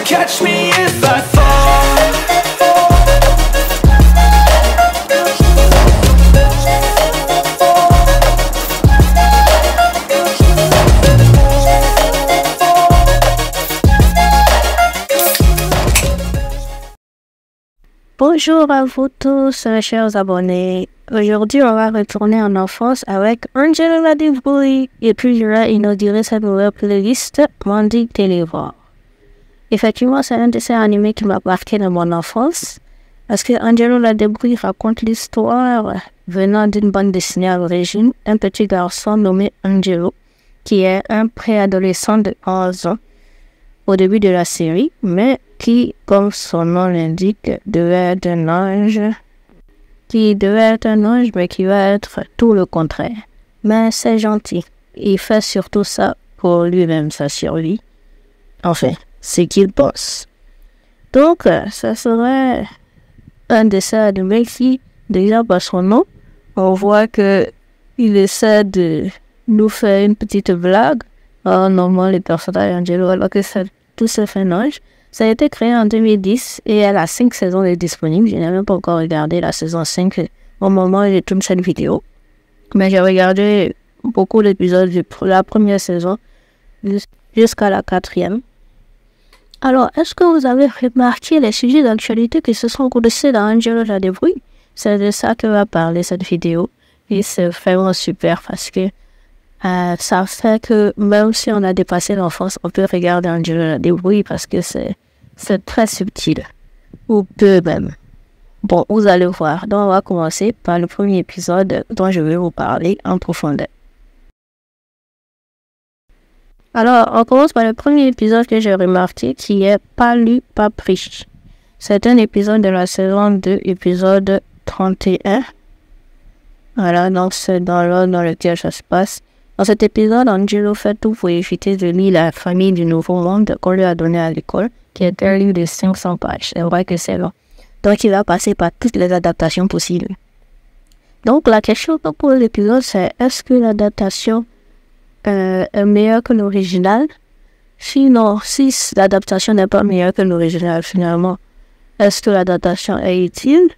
catch me if I fall. Bonjour à vous tous, chers abonnés. Aujourd'hui, on va retourner en enfance avec Angela Ladebrouille et puis je vais inaugurer cette nouvelle playlist Mandy Télévoir. Effectivement, c'est un dessin animé qui m'a marqué dans mon enfance parce que Angela Ladebrouille raconte l'histoire venant d'une bande dessinée à l'origine, un petit garçon nommé Angelo qui est un préadolescent de 11 ans au début de la série, mais qui, comme son nom l'indique, devait être un ange, mais qui va être tout le contraire. Mais c'est gentil. Il fait surtout ça pour lui-même, sa survie. Enfin, c'est qu'il pense. Donc, ça serait un dessin animé qui, déjà par son nom, on voit que il essaie de nous faire une petite blague en nommant les personnages Angelo, alors que tout se fait ange. Ça a été créé en 2010 et elle a 5 saisons de disponibles. Je n'ai même pas encore regardé la saison 5 au moment où j'ai tourné cette vidéo. Mais j'ai regardé beaucoup d'épisodes de la première saison jusqu'à la 4e. Alors, est-ce que vous avez remarqué les sujets d'actualité qui se sont coulés dans Angela Ladebrouille? C'est de ça que va parler cette vidéo. Et c'est vraiment super parce que ça fait que même si on a dépassé l'enfance, on peut regarder Angela Ladebrouille parce que c'est très subtil. Ou peu même. Bon, vous allez voir. Donc, on va commencer par le premier épisode dont je vais vous parler en profondeur. Alors, on commence par le premier épisode que j'ai remarqué qui est Pas lu, pas pris. C'est un épisode de la saison 2, épisode 31. Voilà, donc c'est dans l'ordre dans lequel ça se passe. Dans cet épisode, Angelo fait tout pour éviter de lire La famille du Nouveau Monde qu'on lui a donné à l'école, qui est un livre de 500 pages. C'est vrai que c'est long. Donc, il va passer par toutes les adaptations possibles. Donc, la question que pose l'épisode, c'est est-ce que l'adaptation est meilleure que l'original? Sinon, si l'adaptation n'est pas meilleure que l'original, finalement, est-ce que l'adaptation est utile?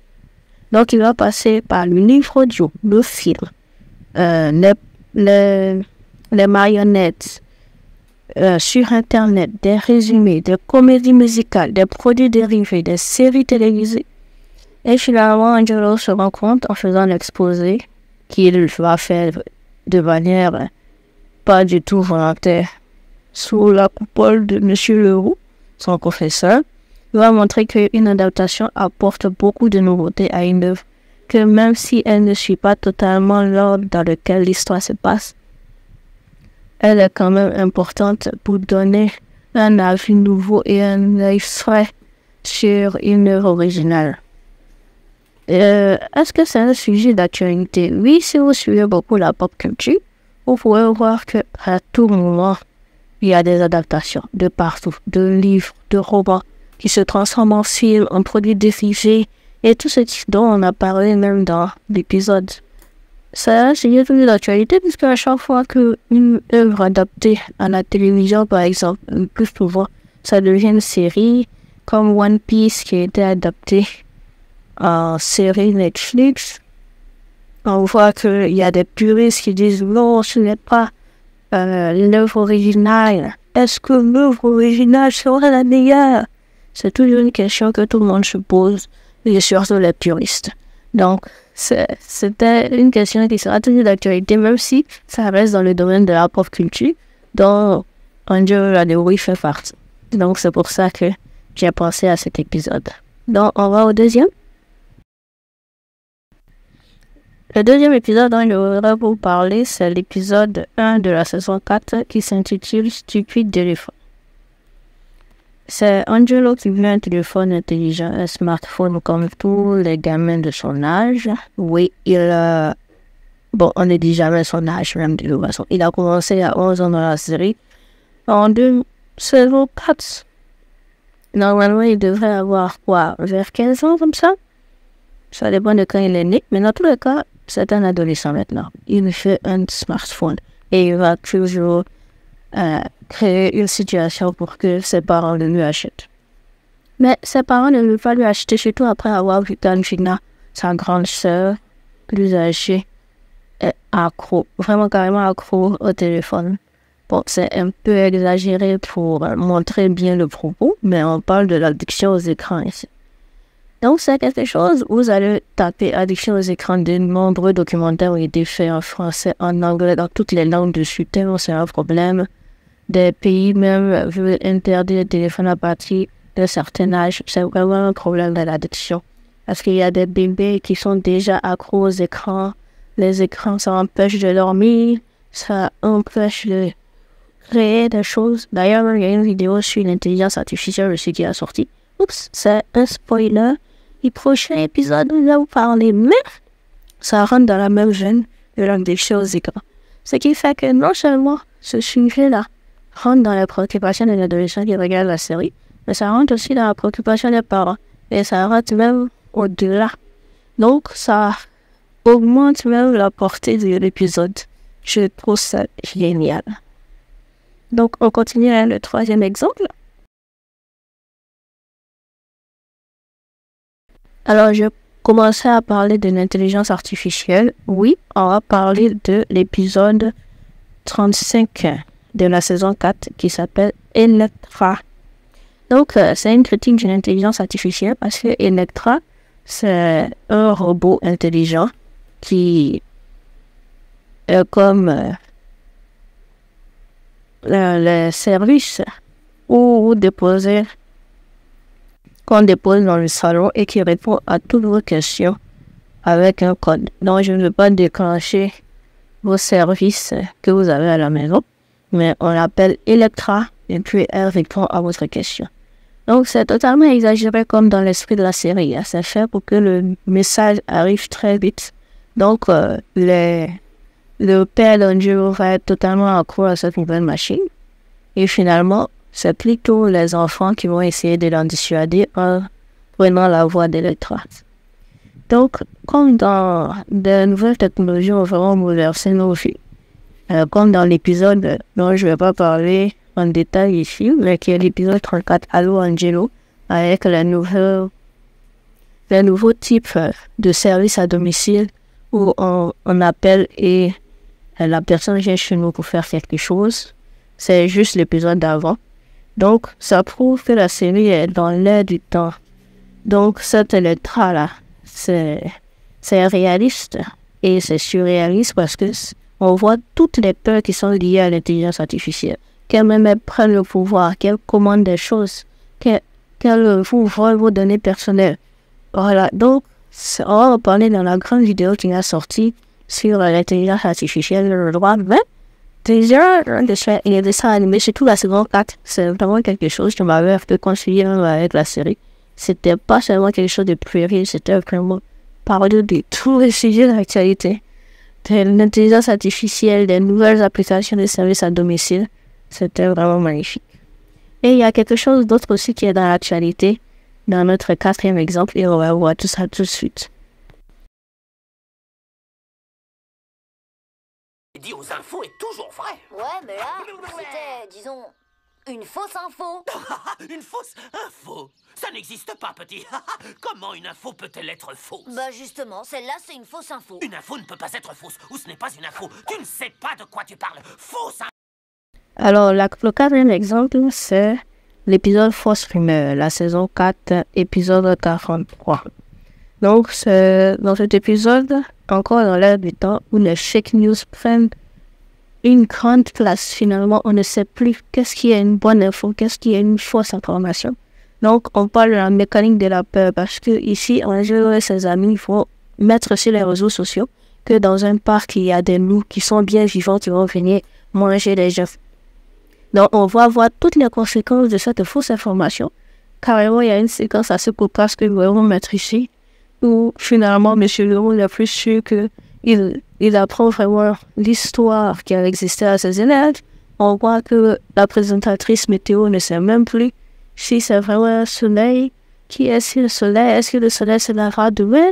Donc, il va passer par le livre audio, le film, les marionnettes sur Internet, des résumés, des comédies musicales, des produits dérivés, des séries télévisées. Et finalement, Angelo se rend compte en faisant l'exposé qu'il va faire de manière pas du tout volontaire sous la coupole de M. Leroux, son professeur. Il va montrer qu'une adaptation apporte beaucoup de nouveautés à une œuvre, que même si elle ne suit pas totalement l'ordre dans lequel l'histoire se passe, elle est quand même importante pour donner un avis nouveau et un œil frais sur une œuvre originale. Est-ce que c'est un sujet d'actualité? Oui, si vous suivez beaucoup la pop culture, vous pouvez voir qu'à tout moment, il y a des adaptations de partout, de livres, de romans qui se transforment en films, en produits dérivés, et tout ce dont on a parlé même dans l'épisode. C'est un sujet d'actualité puisque à chaque fois qu'une œuvre adaptée à la télévision, par exemple, le plus souvent, ça devient une série, comme One Piece qui a été adapté en série Netflix. On voit qu'il y a des puristes qui disent non, ce n'est pas l'œuvre originale. Est-ce que l'œuvre originale sera la meilleure? C'est toujours une question que tout le monde se pose, et surtout les puristes. Donc, c'était une question qui sera toujours d'actualité, même si ça reste dans le domaine de la pop culture, dont Angela Ladebrouille fait partie. Donc, c'est pour ça que j'ai pensé à cet épisode. Donc, on va au deuxième. Le deuxième épisode dont je voudrais vous parler, c'est l'épisode 1 de la saison 4 qui s'intitule Stupide téléphone. C'est Angelo qui veut un téléphone intelligent, un smartphone comme tous les gamins de son âge. Oui, bon, on ne dit jamais son âge même de toute façon. Il a commencé à 11 ans dans la série. En saison 4. Normalement, il devrait avoir quoi, vers 15 ans comme ça? Ça dépend de quand il est né. Mais dans tous les cas, c'est un adolescent maintenant. Il fait un smartphone. Et il va toujours créer une situation pour que ses parents le lui achètent. Mais ses parents ne veulent pas lui acheter, surtout après avoir vu qu'Angina, sa grande sœur, plus âgée, est accro, vraiment carrément accro au téléphone. Bon, c'est un peu exagéré pour montrer bien le propos, mais on parle de l'addiction aux écrans ici. Donc, c'est quelque chose où vous allez taper addiction aux écrans. De nombreux documentaires ont été faits en français, en anglais, dans toutes les langues dessus, tellement c'est un problème. Des pays même veulent interdire le téléphone à partir d'un certain âge. C'est vraiment un problème de l'addiction. Parce qu'il y a des bébés qui sont déjà accros aux écrans. Les écrans, ça empêche de dormir, ça empêche de créer des choses. D'ailleurs, il y a une vidéo sur l'intelligence artificielle aussi qui a sorti. Oups, c'est un spoiler. Le prochain épisode, on va vous parler, mais ça rentre dans la même veine de l'addiction aux écrans. Ce qui fait que non seulement ce sujet-là rentre dans la préoccupation des adolescents qui regardent la série, mais ça rentre aussi dans la préoccupation des parents. Et ça rentre même au-delà. Donc, ça augmente même la portée de l'épisode. Je trouve ça génial. Donc, on continue avec le troisième exemple. Alors, je commençais à parler de l'intelligence artificielle. Oui, on va parler de l'épisode 35 de la saison 4 qui s'appelle Electra. Donc, c'est une critique de l'intelligence artificielle parce que Electra, c'est un robot intelligent qui est comme le service où déposer qu'on dépose dans le salon et qui répond à toutes vos questions avec un code. Donc, je ne veux pas déclencher vos services que vous avez à la maison, mais on l'appelle Electra et puis elle répond à votre question. Donc, c'est totalement exagéré comme dans l'esprit de la série. C'est fait pour que le message arrive très vite. Donc, le père d'Angelo va être totalement accro à cette nouvelle machine. Et finalement, c'est plutôt les enfants qui vont essayer de l'en dissuader en prenant la voie d'Electra. Donc, comme dans de nouvelles technologies ont vraiment bouleversé nos vies, comme dans l'épisode dont je ne vais pas parler en détail ici, mais qui est l'épisode 34, Allo Angelo, avec les nouveaux types de services à domicile où on appelle et la personne vient chez nous pour faire quelque chose. C'est juste l'épisode d'avant. Donc, ça prouve que la série est dans l'air du temps. Donc, cet Electra-là, c'est réaliste et c'est surréaliste parce que on voit toutes les peurs qui sont liées à l'intelligence artificielle. Qu'elle même prenne le pouvoir, qu'elle commande des choses, qu'elle vous vole vos données personnelles. Voilà, donc, on va parler dans la grande vidéo qui a sorti sur l'intelligence artificielle, le droit, mais déjà, il y a des dessins animés, surtout la saison 4, c'est vraiment quelque chose qui m'avait un peu conseillé avec la série. C'était pas seulement quelque chose de puéril, c'était vraiment parler de tous les sujets d'actualité. De l'intelligence artificielle, des nouvelles applications de services à domicile. C'était vraiment magnifique. Et il y a quelque chose d'autre aussi qui est dans l'actualité, dans notre quatrième exemple, et on va voir tout ça tout de suite. Dit aux infos est toujours vrai. Ouais, mais là, c'était, disons, une fausse info. Une fausse info. Ça n'existe pas, petit. Comment une info peut-elle être fausse? Bah justement, celle-là, c'est une fausse info. Une info ne peut pas être fausse, ou ce n'est pas une info. Tu ne sais pas de quoi tu parles. Fausse info. Alors, le quatrième exemple, c'est l'épisode Fausse Rumeur, la saison 4, épisode 43. Donc, c'est dans cet épisode, encore dans l'air du temps, où les fake news prennent une grande place. Finalement, on ne sait plus qu'est-ce qui est une bonne info, qu'est-ce qui est une fausse information. Donc, on parle de la mécanique de la peur, parce que ici, Angelo et ses amis vont mettre sur les réseaux sociaux que dans un parc, il y a des loups qui sont bien vivants, qui vont venir manger les gens. Donc, on va voir toutes les conséquences de cette fausse information. Carrément, il y a une séquence assez cocasse que nous allons mettre ici, où finalement, M. Leroux n'est plus sûr qu'il apprend vraiment l'histoire qui a existé à ses élèves. On voit que la présentatrice météo ne sait même plus si c'est vraiment un soleil. Qui est-ce le soleil? Est-ce que le soleil se lèvera demain?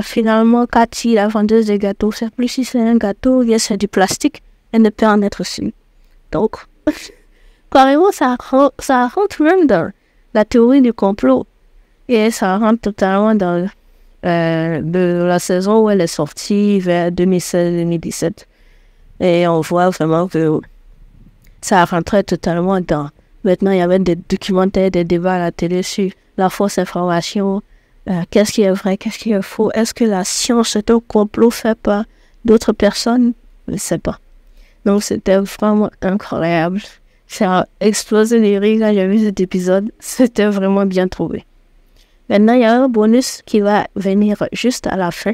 Finalement, Cathy, la vendeuse des gâteaux, ne sait plus si c'est un gâteau ou bien c'est du plastique. Elle ne peut en être sûre. Donc, carrément, ça rentre même la théorie du complot. Et ça rentre totalement dans de la saison où elle est sortie vers 2016-2017. Et on voit vraiment que ça rentrait totalement dans... Maintenant, il y avait des documentaires, des débats à la télé sur la fausse information. Qu'est-ce qui est vrai, qu'est-ce qui est faux? Est-ce que la science est un complot fait par d'autres personnes? Je ne sais pas. Donc, c'était vraiment incroyable. Ça a explosé les rires quand j'ai vu cet épisode. C'était vraiment bien trouvé. Maintenant, il y a un bonus qui va venir juste à la fin.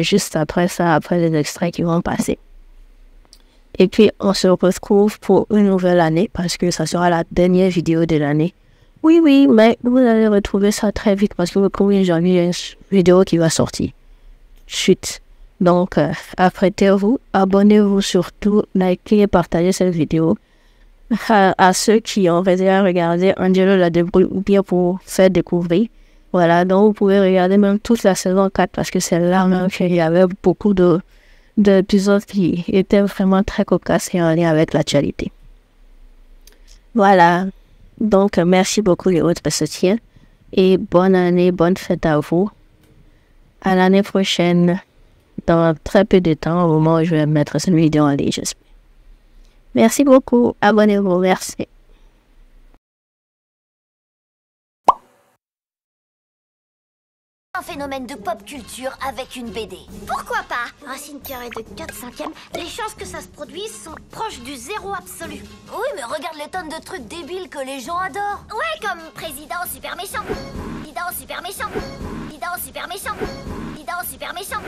Juste après ça, après les extraits qui vont passer. Et puis, on se retrouve pour une nouvelle année parce que ça sera la dernière vidéo de l'année. Oui, mais vous allez retrouver ça très vite parce que le 1er janvier, il y a une vidéo qui va sortir. Chut. Donc, apprêtez-vous, abonnez-vous surtout, likez et partagez cette vidéo. À ceux qui ont déjà regardé Angelo la débrouille ou bien pour faire découvrir. Voilà, donc vous pouvez regarder même toute la saison 4 parce que c'est là même qu'il y avait beaucoup d'épisodes qui étaient vraiment très cocasses et en lien avec l'actualité. Voilà, donc merci beaucoup les autres soutiens et bonne année, bonne fête à vous. À l'année prochaine, dans très peu de temps, au moment où je vais mettre cette vidéo en ligne, j'espère. Merci beaucoup, abonnez-vous, merci. Un phénomène de pop culture avec une BD. Pourquoi pas? Racine carrée de 4/5, les chances que ça se produise sont proches du zéro absolu. Oui, mais regarde les tonnes de trucs débiles que les gens adorent. Ouais, comme président super méchant. Président super méchant. Président super méchant. Président super méchant.